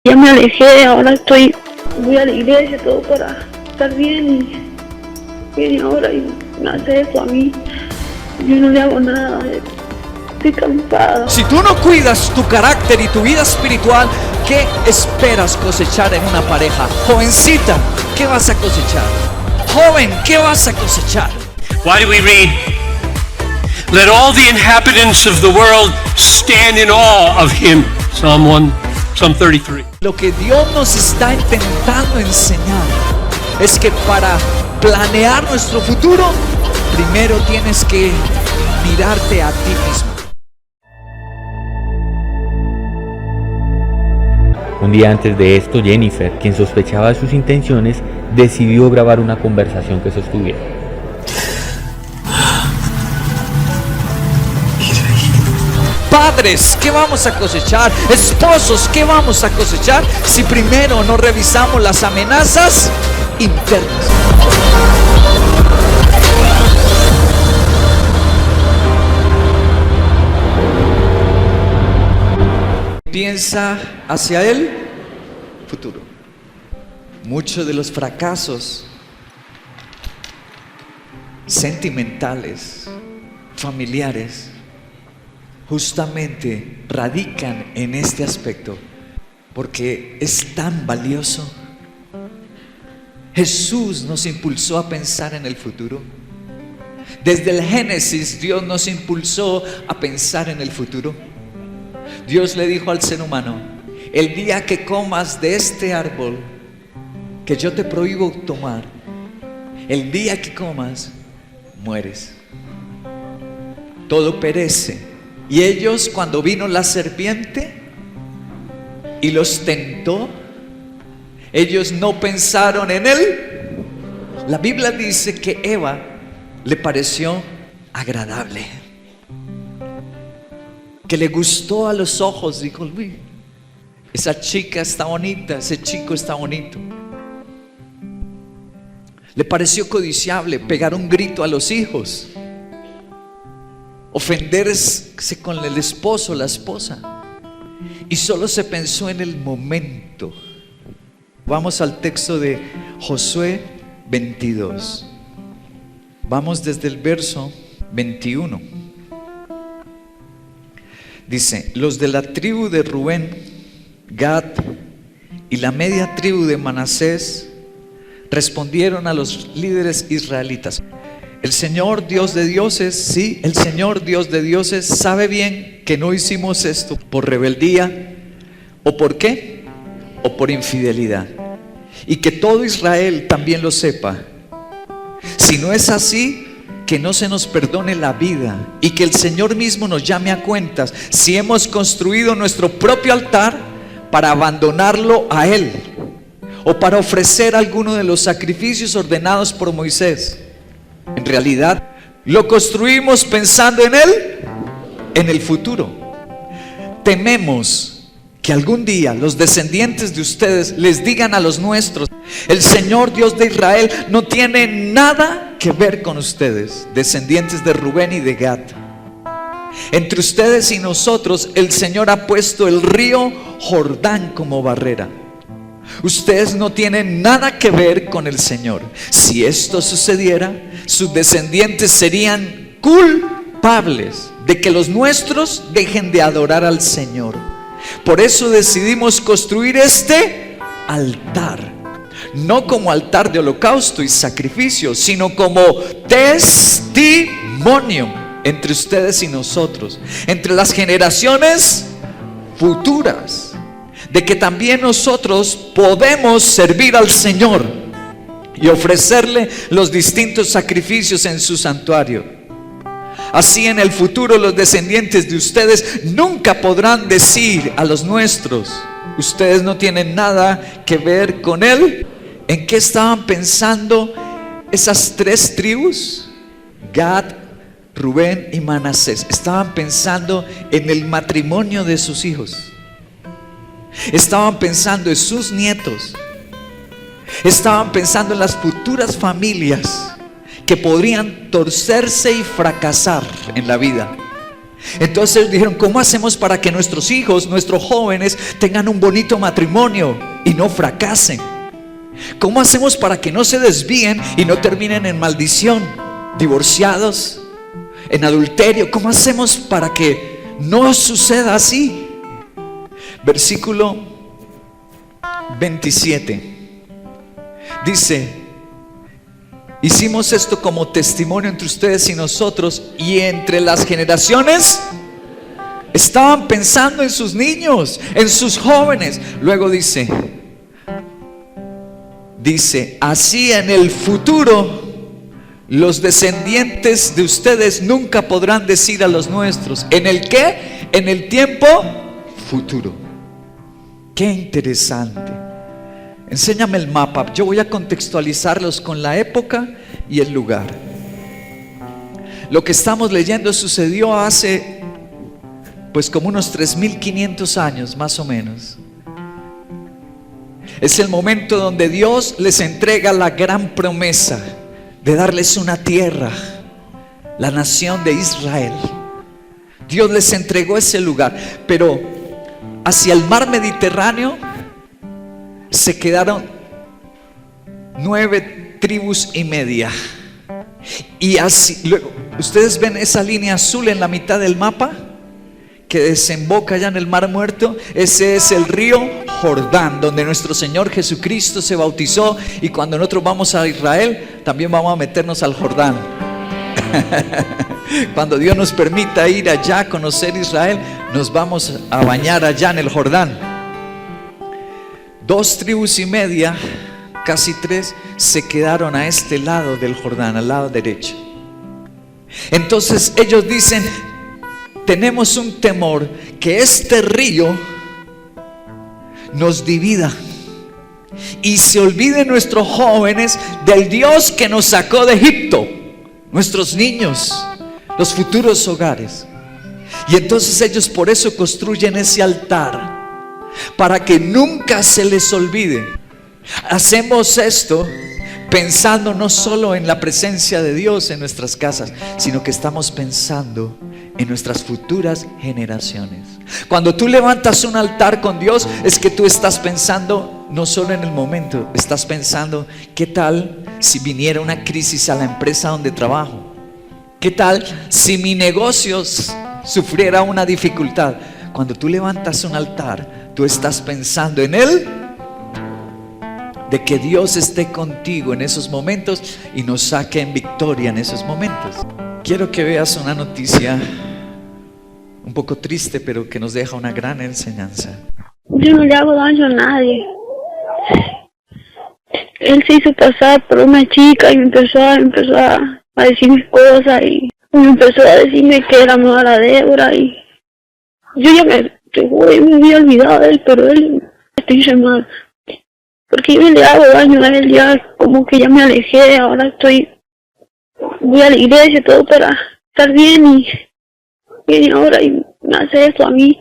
Ya me alejé, ahora voy a la iglesia todo para estar bien y viene ahora y me hace eso a mí. Yo no le hago nada, estoy cansada. Si tú no cuidas tu carácter y tu vida espiritual, ¿qué esperas cosechar en una pareja? Jovencita, ¿qué vas a cosechar? Joven, ¿qué vas a cosechar? Why do we read, "Let all the inhabitants of the world stand in awe of him"? Psalm 33. Lo que Dios nos está intentando enseñar es que para planear nuestro futuro, primero tienes que mirarte a ti mismo. Un día antes de esto, Jennifer, quien sospechaba de sus intenciones, decidió grabar una conversación que sostuvieron. Padres, ¿qué vamos a cosechar? Esposos, ¿qué vamos a cosechar si primero no revisamos las amenazas internas? Piensa hacia el futuro. Muchos de los fracasos sentimentales, familiares, justamente radican en este aspecto, porque es tan valioso. Jesús nos impulsó a pensar en el futuro. Desde el Génesis, Dios nos impulsó a pensar en el futuro. Dios le dijo al ser humano: el día que comas de este árbol que yo te prohíbo tomar, el día que comas, mueres. Todo perece. Y ellos, cuando vino la serpiente y los tentó, ellos no pensaron en él. La Biblia dice que Eva le pareció agradable, que le gustó a los ojos. Dijo: uy, esa chica está bonita, ese chico está bonito. Le pareció codiciable pegar un grito a los hijos, ofenderse con el esposo o la esposa, y solo se pensó en el momento. Vamos al texto de Josué 22. Vamos desde el verso 21. Dice: los de la tribu de Rubén, Gad y la media tribu de Manasés respondieron a los líderes israelitas: el Señor Dios de dioses, sí, el Señor Dios de dioses sabe bien que no hicimos esto por rebeldía, o por qué, o por infidelidad, y que todo Israel también lo sepa. Si no es así, que no se nos perdone la vida, y que el Señor mismo nos llame a cuentas si hemos construido nuestro propio altar para abandonarlo a Él, o para ofrecer alguno de los sacrificios ordenados por Moisés. En realidad, lo construimos pensando en Él, en el futuro. Tememos que algún día los descendientes de ustedes les digan a los nuestros: el Señor Dios de Israel no tiene nada que ver con ustedes, descendientes de Rubén y de Gad. Entre ustedes y nosotros el Señor ha puesto el río Jordán como barrera. Ustedes no tienen nada que ver con el Señor. Si esto sucediera, sus descendientes serían culpables de que los nuestros dejen de adorar al Señor. Por eso decidimos construir este altar, no como altar de holocausto y sacrificio, sino como testimonio entre ustedes y nosotros, entre las generaciones futuras, de que también nosotros podemos servir al Señor y ofrecerle los distintos sacrificios en su santuario. Así en el futuro los descendientes de ustedes nunca podrán decir a los nuestros: ustedes no tienen nada que ver con Él. ¿En qué estaban pensando esas tres tribus? Gad, Rubén y Manasés. Estaban pensando en el matrimonio de sus hijos. Estaban pensando en sus nietos. Estaban pensando en las futuras familias que podrían torcerse y fracasar en la vida. Entonces ellos dijeron: ¿cómo hacemos para que nuestros hijos, nuestros jóvenes tengan un bonito matrimonio y no fracasen? ¿Cómo hacemos para que no se desvíen y no terminen en maldición, divorciados, en adulterio? ¿Cómo hacemos para que no suceda así? Versículo 27 dice: hicimos esto como testimonio entre ustedes y nosotros y entre las generaciones. Estaban pensando en sus niños, en sus jóvenes. Luego dice, así en el futuro los descendientes de ustedes nunca podrán decir a los nuestros. ¿En el qué? En el tiempo futuro. Qué interesante. Enséñame el mapa. Yo voy a contextualizarlos con la época y el lugar. Lo que estamos leyendo sucedió hace pues como unos 3500 años más o menos. Es el momento donde Dios les entrega la gran promesa de darles una tierra, la nación de Israel. Dios les entregó ese lugar, pero hacia el mar Mediterráneo se quedaron 9 tribus y media. Y así, luego, ustedes ven esa línea azul en la mitad del mapa que desemboca allá en el Mar Muerto. Ese es el río Jordán, donde nuestro Señor Jesucristo se bautizó. Y cuando nosotros vamos a Israel, también vamos a meternos al Jordán. Cuando Dios nos permita ir allá a conocer Israel, nos vamos a bañar allá en el Jordán. 2 tribus y media, casi 3, se quedaron a este lado del Jordán, al lado derecho. Entonces ellos dicen: tenemos un temor que este río nos divida y se olviden nuestros jóvenes del Dios que nos sacó de Egipto, nuestros niños, los futuros hogares. Y entonces ellos por eso construyen ese altar, para que nunca se les olvide. Hacemos esto pensando no solo en la presencia de Dios en nuestras casas, sino que estamos pensando en nuestras futuras generaciones. Cuando tú levantas un altar con Dios, es que tú estás pensando no solo en el momento, estás pensando: ¿qué tal si viniera una crisis a la empresa donde trabajo? ¿Qué tal si mi negocio sufriera una dificultad? Cuando tú levantas un altar, tú estás pensando en Él, de que Dios esté contigo en esos momentos y nos saque en victoria en esos momentos. Quiero que veas una noticia un poco triste, pero que nos deja una gran enseñanza. Yo no le hago daño a nadie. Él se hizo pasar por una chica y empezó a decirme cosas y me empezó a decirme que era mala Débora, y yo ya te juro, me había olvidado de él, pero él me hizo mal. Porque yo le hago daño a él, ya como que ya me alejé. Ahora voy a la iglesia todo para estar bien, y viene ahora y me hace eso a mí.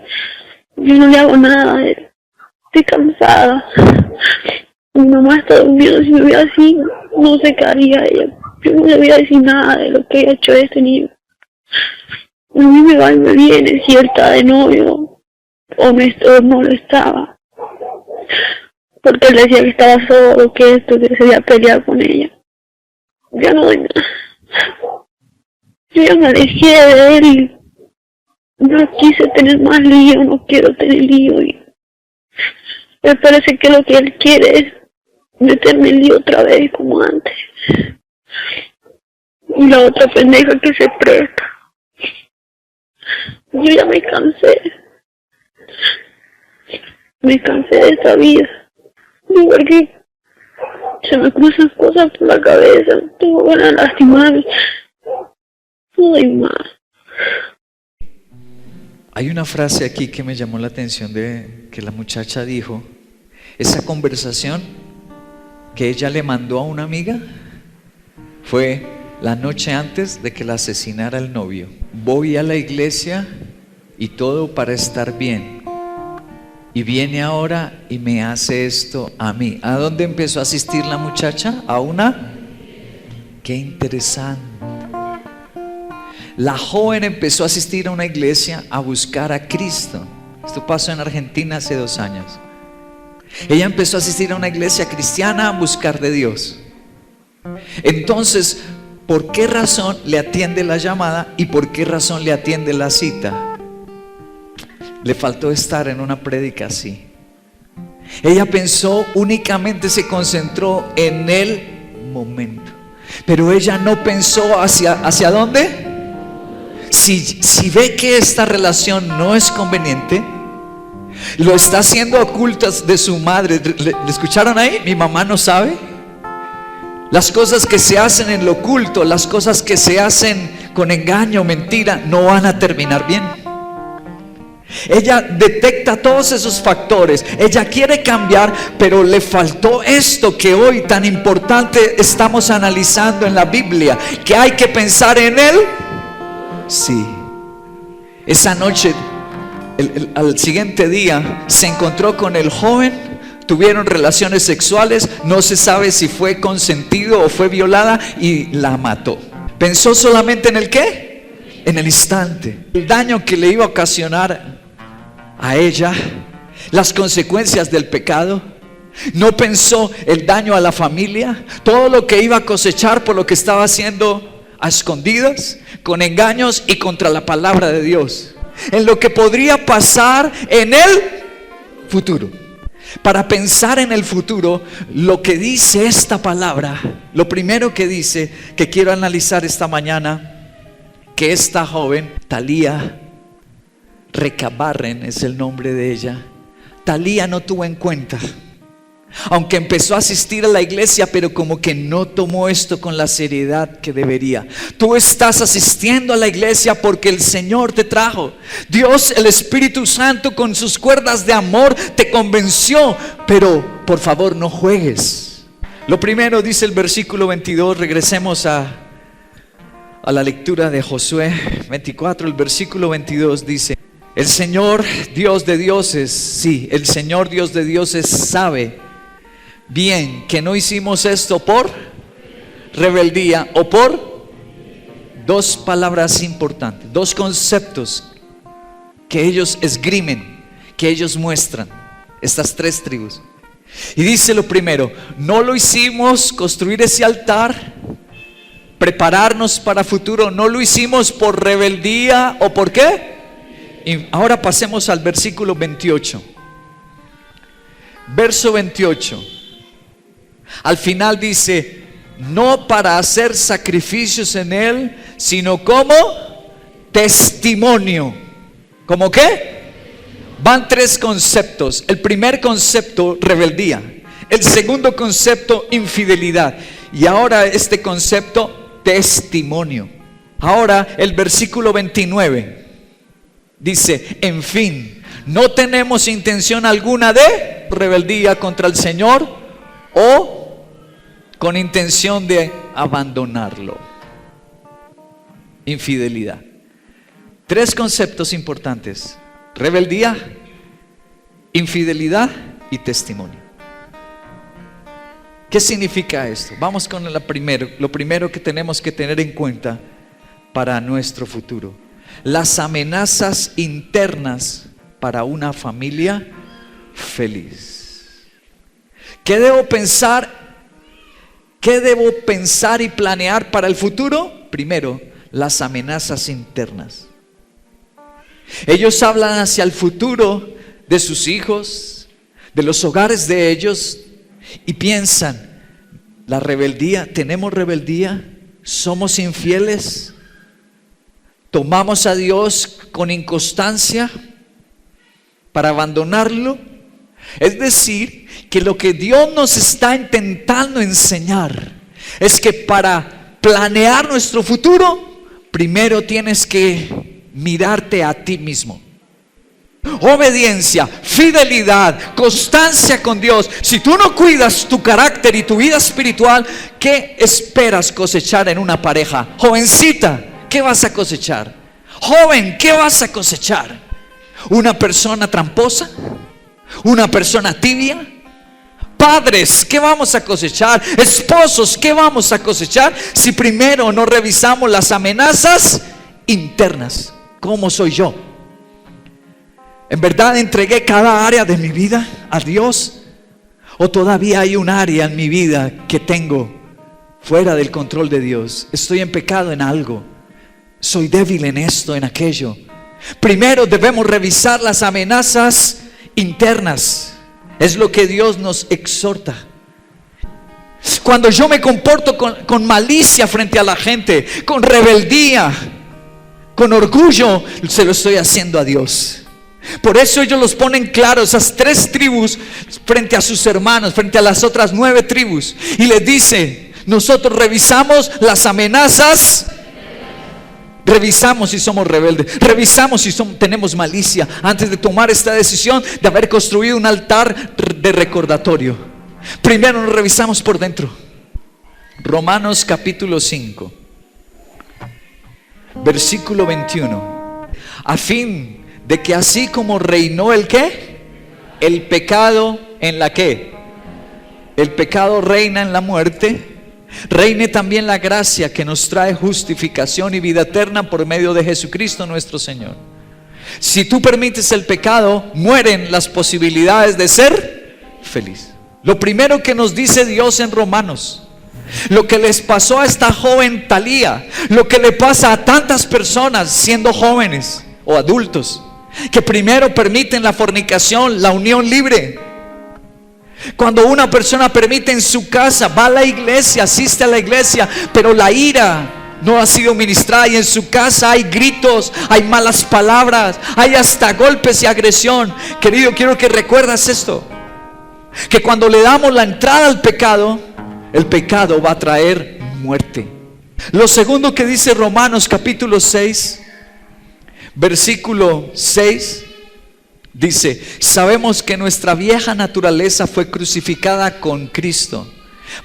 Yo no le hago nada, estoy cansada. Mi mamá está durmiendo. Si me ve así, no sé qué haría ella. Yo no le voy a decir nada de lo que ha hecho este niño. A mí me va y me viene si él está de novio o no lo estaba, porque él decía que estaba solo, que esto, que se había peleado con ella. Ya no doy nada. Yo ya me alejé de él y no quise tener más lío, no quiero tener lío, y me parece que lo que él quiere es meterme en lío otra vez como antes. Y la otra pendeja que se presta. Yo ya me cansé. Me cansé de esta vida. Igual que se me cruzan cosas por la cabeza, tengo ganas de lastimarme. No doy más. Hay una frase aquí que me llamó la atención, de que la muchacha dijo: esa conversación que ella le mandó a una amiga fue la noche antes de que la asesinara el novio. Voy a la iglesia y todo para estar bien, y viene ahora y me hace esto a mí. ¿A dónde empezó a asistir la muchacha? A una... Qué interesante. la joven empezó a asistir a una iglesia a buscar a Cristo. Esto pasó en Argentina hace 2 años. Ella empezó a asistir a una iglesia cristiana a buscar de Dios. Entonces, ¿por qué razón le atiende la llamada y por qué razón le atiende la cita? Le faltó estar en una prédica así. Ella pensó, únicamente se concentró en el momento, pero ella no pensó hacia dónde. Si ve que esta relación no es conveniente, lo está haciendo a ocultas de su madre. ¿Le escucharon ahí? Mi mamá no sabe. Las cosas que se hacen en lo oculto, las cosas que se hacen con engaño, mentira, no van a terminar bien. Ella detecta todos esos factores. Ella quiere cambiar, pero le faltó esto que hoy tan importante estamos analizando en la Biblia, que hay que pensar en él. Sí. Esa noche, al siguiente día, se encontró con el joven. Tuvieron relaciones sexuales. No se sabe si fue consentido o fue violada, y la mató. Pensó solamente en el ¿qué? En el instante. El daño que le iba a ocasionar a ella, las consecuencias del pecado. No pensó el daño a la familia, todo lo que iba a cosechar por lo que estaba haciendo a escondidas, con engaños y contra la palabra de Dios, en lo que podría pasar en el futuro. Para pensar en el futuro, lo que dice esta palabra, lo primero que dice, que quiero analizar esta mañana, que esta joven, Talía Recabarren es el nombre de ella. Talía no tuvo en cuenta, aunque empezó a asistir a la iglesia, pero como que no tomó esto con la seriedad que debería. Tú estás asistiendo a la iglesia porque el Señor te trajo. Dios, el Espíritu Santo, con sus cuerdas de amor te convenció, pero por favor no juegues. Lo primero dice el versículo 22. Regresemos a la lectura de Josué 24. El versículo 22 dice: el Señor Dios de dioses, sí, el Señor Dios de dioses sabe bien que no hicimos esto por rebeldía o por dos palabras importantes, dos conceptos que ellos esgrimen, que ellos muestran, estas 3 tribus. Y dice lo primero: no lo hicimos construir ese altar, prepararnos para futuro, no lo hicimos por rebeldía o por qué. Y ahora pasemos al versículo 28. Verso 28. Al final dice: no para hacer sacrificios en él, sino como testimonio. ¿Cómo qué? Van 3 conceptos. El primer concepto, rebeldía. El segundo concepto, infidelidad. Y ahora este concepto, testimonio. Ahora el versículo 29 dice: en fin, no tenemos intención alguna de rebeldía contra el Señor o con intención de abandonarlo. Infidelidad. 3 conceptos importantes: rebeldía, infidelidad y testimonio. ¿Qué significa esto? Vamos con lo primero que tenemos que tener en cuenta para nuestro futuro: las amenazas internas para una familia feliz. ¿Qué debo pensar? ¿Qué debo pensar y planear para el futuro? Primero, las amenazas internas. Ellos hablan hacia el futuro de sus hijos, de los hogares de ellos, y piensan: la rebeldía, tenemos rebeldía, somos infieles, tomamos a Dios con inconstancia para abandonarlo. Es decir, que lo que Dios nos está intentando enseñar es que para planear nuestro futuro, primero tienes que mirarte a ti mismo. Obediencia, fidelidad, constancia con Dios. Si tú no cuidas tu carácter y tu vida espiritual, ¿qué esperas cosechar en una pareja? Jovencita, ¿qué vas a cosechar? Joven, ¿qué vas a cosechar? ¿Una persona tramposa? ¿Una persona tibia? Padres, ¿qué vamos a cosechar? Esposos, ¿qué vamos a cosechar? Si primero no revisamos las amenazas internas. ¿Cómo soy yo? ¿En verdad entregué cada área de mi vida a Dios? ¿O todavía hay un área en mi vida que tengo fuera del control de Dios? Estoy en pecado en algo. Soy débil en esto, en aquello. Primero debemos revisar las amenazas internas. Es lo que Dios nos exhorta. Cuando yo me comporto con malicia frente a la gente, con rebeldía, con orgullo, se lo estoy haciendo a Dios. Por eso ellos los ponen claros, esas 3 tribus frente a sus hermanos, frente a las otras 9 tribus, y les dice: nosotros revisamos las amenazas, revisamos si somos rebeldes, revisamos si tenemos malicia, antes de tomar esta decisión de haber construido un altar de recordatorio. Primero nos revisamos por dentro. Romanos capítulo 5, versículo 21. A fin de que así como reinó el ¿qué? El pecado en la ¿qué? El pecado reina en la muerte, reine también la gracia que nos trae justificación y vida eterna por medio de Jesucristo nuestro Señor. Si tú permites el pecado, mueren las posibilidades de ser feliz. Lo primero que nos dice Dios en Romanos, lo que les pasó a esta joven Talía, lo que le pasa a tantas personas siendo jóvenes o adultos, que primero permiten la fornicación, la unión libre. Cuando una persona permite en su casa, va a la iglesia, asiste a la iglesia, pero la ira no ha sido ministrada, y en su casa hay gritos, hay malas palabras, hay hasta golpes y agresión. Querido, quiero que recuerdas esto, que cuando le damos la entrada al pecado, el pecado va a traer muerte. Lo segundo que dice Romanos capítulo 6, versículo 6, dice: sabemos que nuestra vieja naturaleza fue crucificada con Cristo,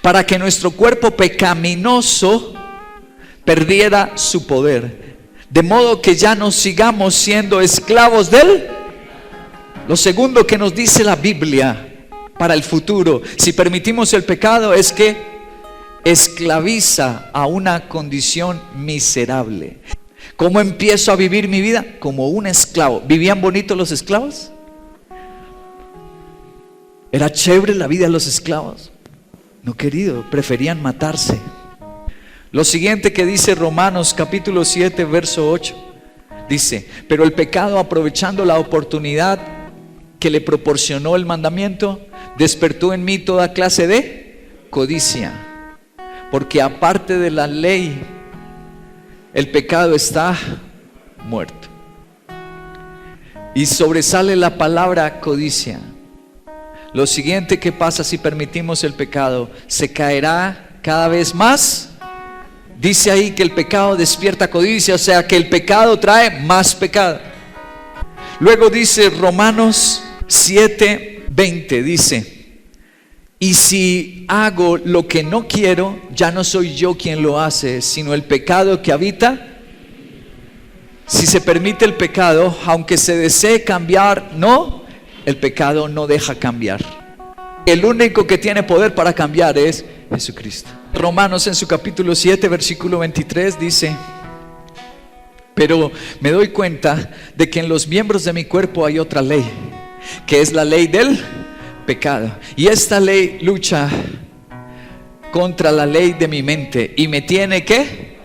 para que nuestro cuerpo pecaminoso perdiera su poder, de modo que ya no sigamos siendo esclavos de él. Lo segundo que nos dice la Biblia para el futuro, si permitimos el pecado, es que esclaviza a una condición miserable. ¿Cómo empiezo a vivir mi vida? Como un esclavo. ¿Vivían bonito los esclavos? ¿Era chévere la vida de los esclavos? No, querido, preferían matarse. Lo siguiente que dice Romanos capítulo 7 verso 8, dice: pero el pecado, aprovechando la oportunidad que le proporcionó el mandamiento, despertó en mí toda clase de codicia, porque aparte de la ley, el pecado está muerto. Y sobresale la palabra codicia. Lo siguiente que pasa si permitimos el pecado: se caerá cada vez más. Dice ahí que el pecado despierta codicia, o sea que el pecado trae más pecado. Luego dice Romanos 7:20, dice: y si hago lo que no quiero, ya no soy yo quien lo hace, sino el pecado que habita. Si se permite el pecado, aunque se desee cambiar, no, el pecado no deja cambiar. El único que tiene poder para cambiar es Jesucristo. Romanos en su capítulo 7 versículo 23 dice: pero me doy cuenta de que en los miembros de mi cuerpo hay otra ley, que es la ley del pecado, y esta ley lucha contra la ley de mi mente y me tiene ¿qué?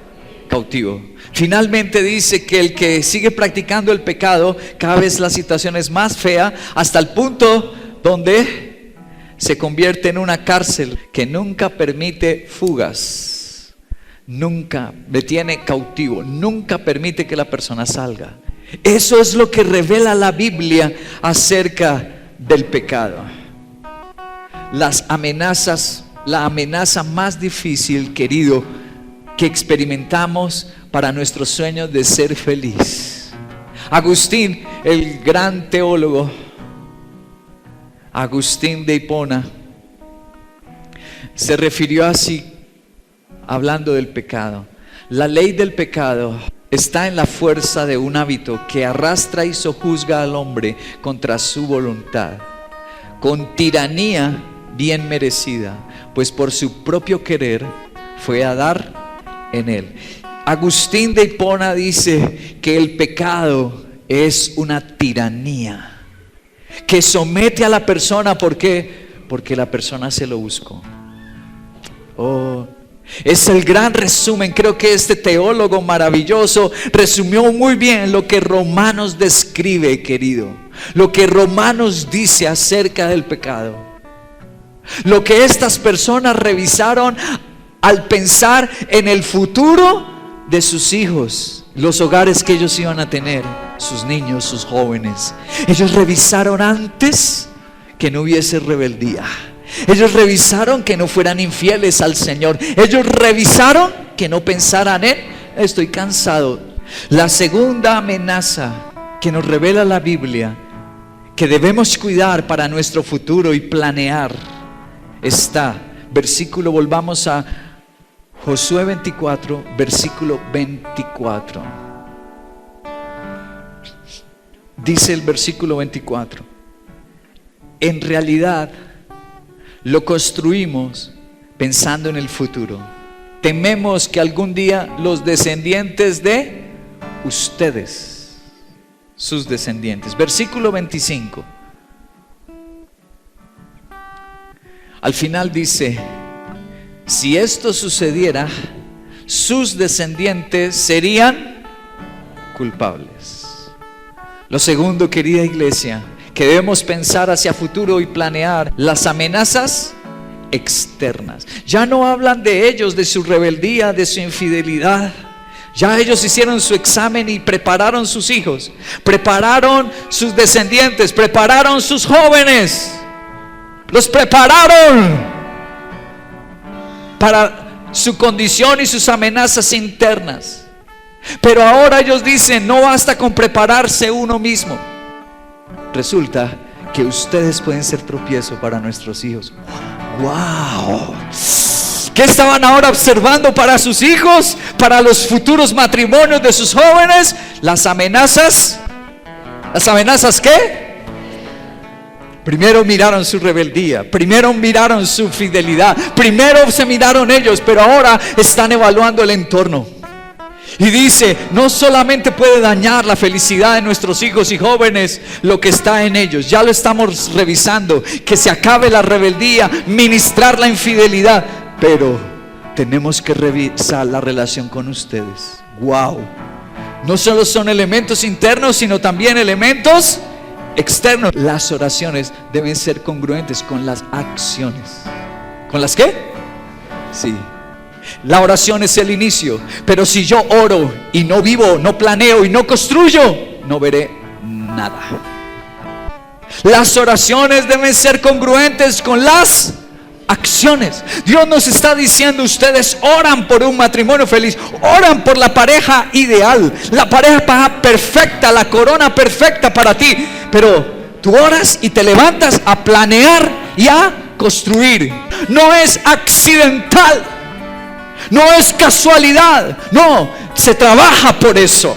Cautivo. Finalmente dice que el que sigue practicando el pecado, cada vez la situación es más fea, hasta el punto donde se convierte en una cárcel que nunca permite fugas, nunca le tiene cautivo, nunca permite que la persona salga. Eso es lo que revela la Biblia acerca del pecado. Las amenazas, la amenaza más difícil, querido, que experimentamos para nuestros sueños de ser feliz. Agustín, el gran teólogo, Agustín de Hipona, se refirió así, hablando del pecado: la ley del pecado está en la fuerza de un hábito que arrastra y sojuzga al hombre contra su voluntad, con tiranía bien merecida, pues por su propio querer fue a dar en él. Agustín de Hipona dice que el pecado es una tiranía que somete a la persona. ¿Por qué? Porque la persona se lo buscó. Es el gran resumen. Creo que este teólogo maravilloso resumió muy bien lo que Romanos describe, querido. Lo que Romanos dice acerca del pecado. Lo que estas personas revisaron al pensar en el futuro de sus hijos, los hogares que ellos iban a tener, sus niños, sus jóvenes. Ellos revisaron antes que no hubiese rebeldía. Ellos revisaron que no fueran infieles al Señor. Ellos revisaron que no pensaran en estoy cansado. La segunda amenaza que nos revela la Biblia, que debemos cuidar para nuestro futuro y planear, volvamos a Josué 24, versículo 24. Dice el versículo 24: en realidad lo construimos pensando en el futuro. Tememos que algún día los descendientes de ustedes, sus descendientes. Versículo 25. Al final dice: si esto sucediera, sus descendientes serían culpables. Lo segundo, querida iglesia, que debemos pensar hacia futuro y planear, las amenazas externas. Ya no hablan de ellos, de su rebeldía, de su infidelidad. Ya ellos hicieron su examen y prepararon sus hijos, prepararon sus descendientes, prepararon sus jóvenes. Los prepararon para su condición y sus amenazas internas. Pero ahora ellos dicen: no basta con prepararse uno mismo. Resulta que ustedes pueden ser tropiezo para nuestros hijos. ¡Wow! ¿Qué estaban ahora observando para sus hijos? Para los futuros matrimonios de sus jóvenes. Las amenazas. ¿Las amenazas qué? Primero miraron su rebeldía, primero miraron su fidelidad, primero se miraron ellos, pero ahora están evaluando el entorno. Y dice: no solamente puede dañar la felicidad de nuestros hijos y jóvenes lo que está en ellos, ya lo estamos revisando, que se acabe la rebeldía, ministrar la infidelidad, pero tenemos que revisar la relación con ustedes. Wow, no solo son elementos internos, sino también elementos externos. Las oraciones deben ser congruentes con las acciones. ¿Con las qué? Sí. La oración es el inicio, pero si yo oro y no vivo, no planeo y no construyo, no veré nada. Las oraciones deben ser congruentes con las acciones. Dios nos está diciendo: ustedes oran por un matrimonio feliz, oran por la pareja ideal, la pareja perfecta, la corona perfecta para ti, pero tú oras y te levantas a planear y a construir. No es accidental, no es casualidad, no, se trabaja por eso.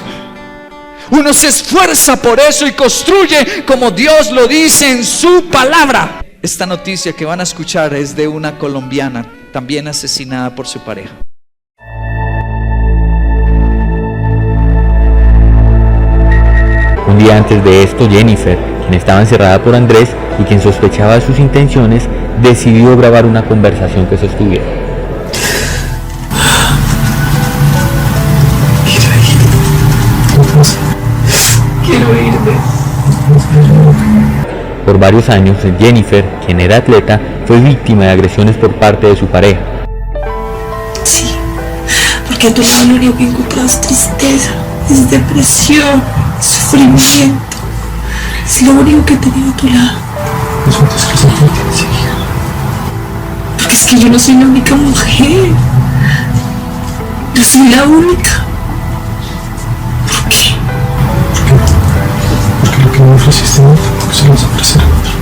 Uno se esfuerza por eso y construye como Dios lo dice en su palabra. Esta noticia que van a escuchar es de una colombiana también asesinada por su pareja. Un día antes de esto, Jennifer, quien estaba encerrada por Andrés y quien sospechaba de sus intenciones, decidió grabar una conversación que sostuvieron. Quiero irme. Por varios años, Jennifer, quien era atleta, fue víctima de agresiones por parte de su pareja. Sí, porque a tu lado lo único que encuentro es tristeza, es depresión, es sufrimiento. Es lo único que he tenido a tu lado. Porque es que yo no soy la única mujer. Yo soy la única. ¿Por qué? Porque lo que me ofreciste no fue porque se lo vas a ofrecer a otro.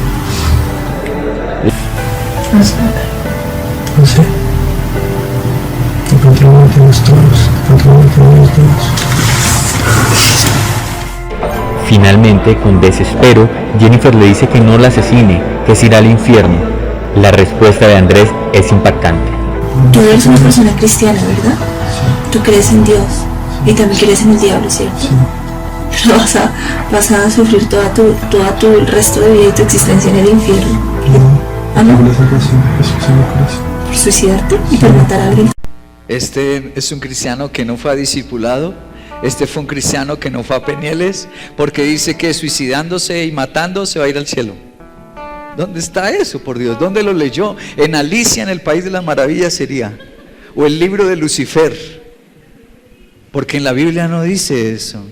No sé. De pronto no tienes todos. De pronto no tienes todos. Finalmente, con desespero, Jennifer le dice que no la asesine, que se irá al infierno. La respuesta de Andrés es impactante. Tú eres una persona cristiana, ¿verdad? Sí. Tú crees en Dios y también crees en el diablo, ¿cierto? Sí. Pero vas a sufrir toda tu resto de vida y tu existencia en el infierno. ¿Ah, no? Por la salvación de Jesús en el corazón. ¿Por suicidarte y por matar a alguien? Este es un cristiano que no fue a discipulado. Este fue un cristiano que no fue a Penieles, porque dice que suicidándose y matándose va a ir al cielo. ¿Dónde está eso, por Dios? ¿Dónde lo leyó? En Alicia en el País de las Maravillas sería, o el libro de Lucifer, porque en la Biblia no dice eso.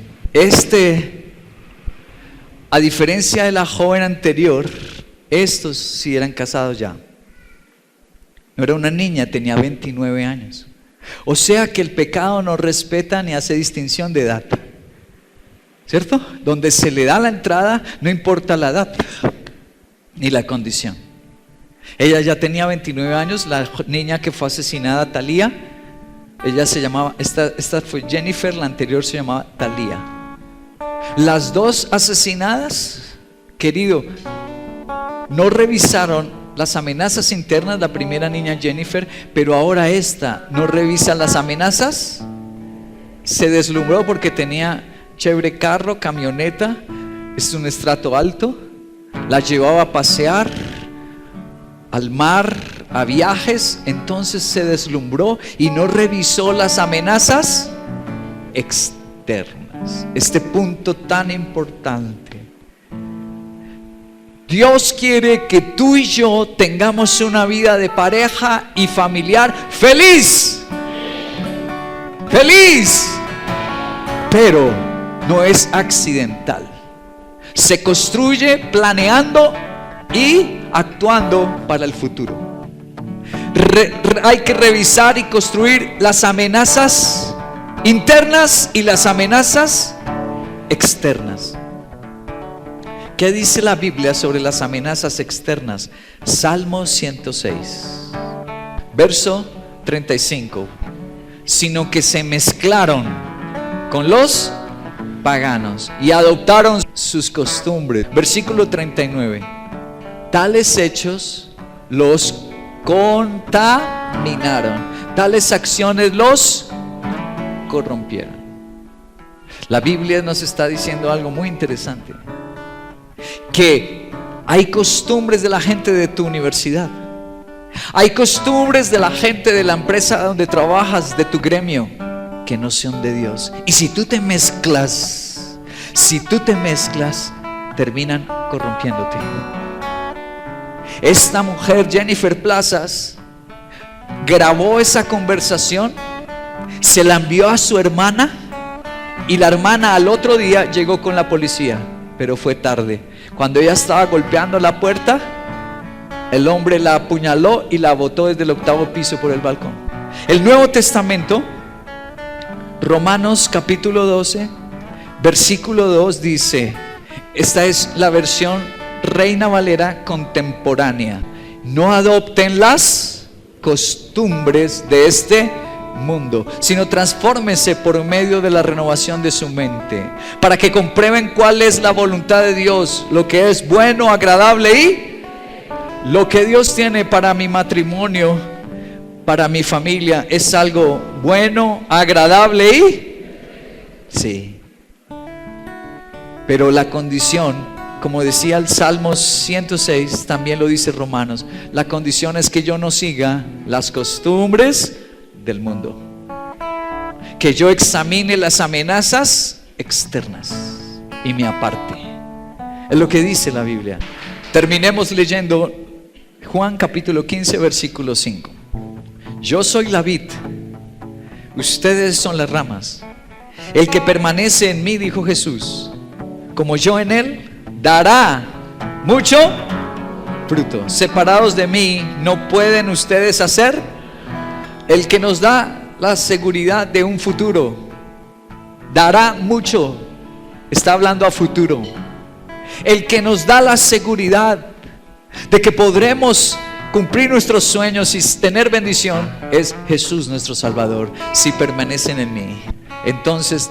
A diferencia de la joven anterior, estos sí eran casados ya. No era una niña, tenía 29 años. O sea que el pecado no respeta ni hace distinción de edad, ¿cierto? Donde se le da la entrada, no importa la edad ni la condición. Ella ya tenía 29 años, la niña que fue asesinada, Talía, ella se llamaba, esta fue Jennifer, la anterior se llamaba Talía. Las dos asesinadas, querido, no revisaron las amenazas internas, la primera niña Jennifer, pero ahora esta no revisa las amenazas. Se deslumbró porque tenía chévere carro, camioneta, es un estrato alto, la llevaba a pasear al mar, a viajes, entonces se deslumbró y no revisó las amenazas externas. Este punto tan importante. Dios quiere que tú y yo tengamos una vida de pareja y familiar feliz. Feliz. Pero no es accidental. Se construye planeando y actuando para el futuro. Hay que revisar y construir las amenazas internas y las amenazas externas. ¿Qué dice la Biblia sobre las amenazas externas? Salmo 106, verso 35. Sino que se mezclaron con los paganos y adoptaron sus costumbres. Versículo 39. Tales hechos los contaminaron, tales acciones los corrompieron. La Biblia nos está diciendo algo muy interesante. Que hay costumbres de la gente de tu universidad, hay costumbres de la gente de la empresa donde trabajas, de tu gremio, que no son de Dios. Y si tú te mezclas, terminan corrompiéndote. Esta mujer, Jennifer Plazas, grabó esa conversación, se la envió a su hermana y la hermana al otro día llegó con la policía, pero fue tarde. Cuando ella estaba golpeando la puerta, el hombre la apuñaló y la botó desde el 8º piso por el balcón. El Nuevo Testamento, Romanos capítulo 12, versículo 2 dice, esta es la versión Reina Valera contemporánea: no adopten las costumbres de este mundo, sino transfórmense por medio de la renovación de su mente, para que comprueben cuál es la voluntad de Dios, lo que es bueno, agradable y lo que Dios tiene para mi matrimonio, para mi familia, es algo bueno, agradable y sí. Pero la condición, como decía el Salmo 106, también lo dice Romanos, la condición es que yo no siga las costumbres del mundo, que yo examine las amenazas externas y me aparte. Es lo que dice la Biblia. Terminemos leyendo Juan capítulo 15, versículo 5. Yo soy la vid, ustedes son las ramas. El que permanece en mí, dijo Jesús, como yo en él, dará mucho fruto. Separados de mí no pueden ustedes hacer. El que nos da la seguridad de un futuro dará mucho. Está hablando a futuro. El que nos da la seguridad de que podremos cumplir nuestros sueños y tener bendición es Jesús nuestro Salvador. Si permanecen en mí, entonces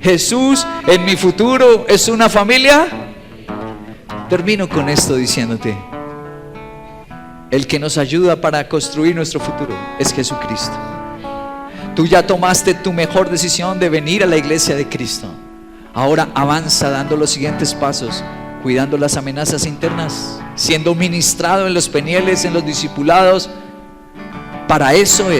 Jesús en mi futuro es una familia. Termino con esto diciéndote: el que nos ayuda para construir nuestro futuro es Jesucristo. Tú ya tomaste tu mejor decisión de venir a la iglesia de Cristo. Ahora avanza dando los siguientes pasos, cuidando las amenazas internas, siendo ministrado en los penieles, en los discipulados. Para eso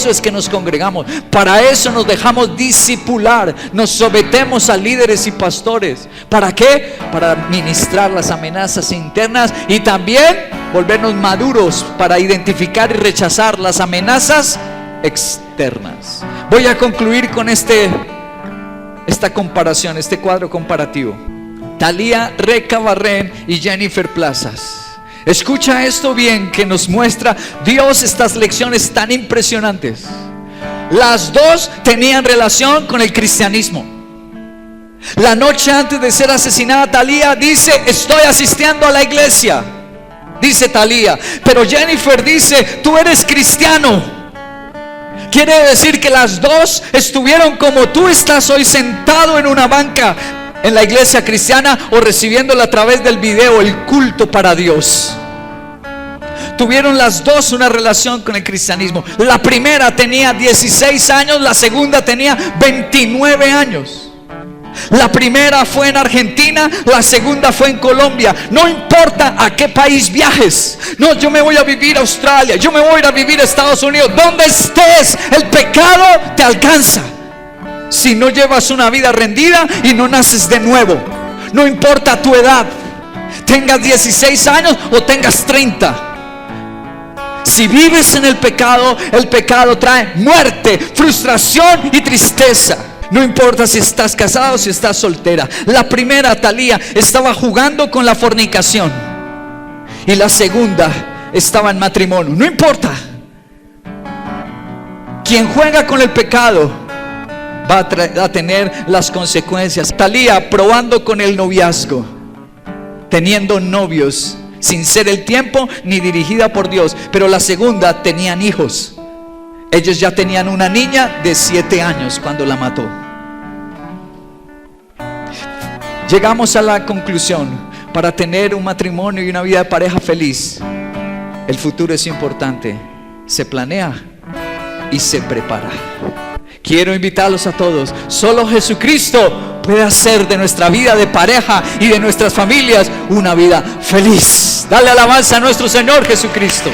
es que nos congregamos, para eso nos dejamos discipular, nos sometemos a líderes y pastores. ¿Para qué? Para ministrar las amenazas internas y también volvernos maduros para identificar y rechazar las amenazas externas. Voy a concluir con esta comparación, este cuadro comparativo. Talía Recabarren y Jennifer Plazas. Escucha esto bien, que nos muestra Dios estas lecciones tan impresionantes. Las dos tenían relación con el cristianismo. La noche antes de ser asesinada, Talía dice: estoy asistiendo a la iglesia, dice Talía. Pero Jennifer dice: tú eres cristiano. Quiere decir que las dos estuvieron como tú estás hoy, sentado en una banca en la iglesia cristiana o recibiéndola a través del video, el culto para Dios. Tuvieron las dos una relación con el cristianismo. La primera tenía 16 años, la segunda tenía 29 años. La primera fue en Argentina, la segunda fue en Colombia. No importa a qué país viajes. No, yo me voy a vivir a Australia, yo me voy a ir a vivir a Estados Unidos. Donde estés, el pecado te alcanza si no llevas una vida rendida y no naces de nuevo. No importa tu edad, tengas 16 años o tengas 30. Si vives en el pecado trae muerte, frustración y tristeza. No importa si estás casado o si estás soltera. La primera, Talía, estaba jugando con la fornicación y la segunda estaba en matrimonio. No importa. Quien juega con el pecado va a tener las consecuencias. Talía probando con el noviazgo, teniendo novios sin ser el tiempo ni dirigida por Dios. Pero la segunda, tenían hijos. Ellos ya tenían una niña de 7 años cuando la mató. Llegamos a la conclusión: para tener un matrimonio y una vida de pareja feliz, el futuro es importante. Se planea y se prepara. Quiero invitarlos a todos. Solo Jesucristo puede hacer de nuestra vida de pareja y de nuestras familias una vida feliz. Dale alabanza a nuestro Señor Jesucristo.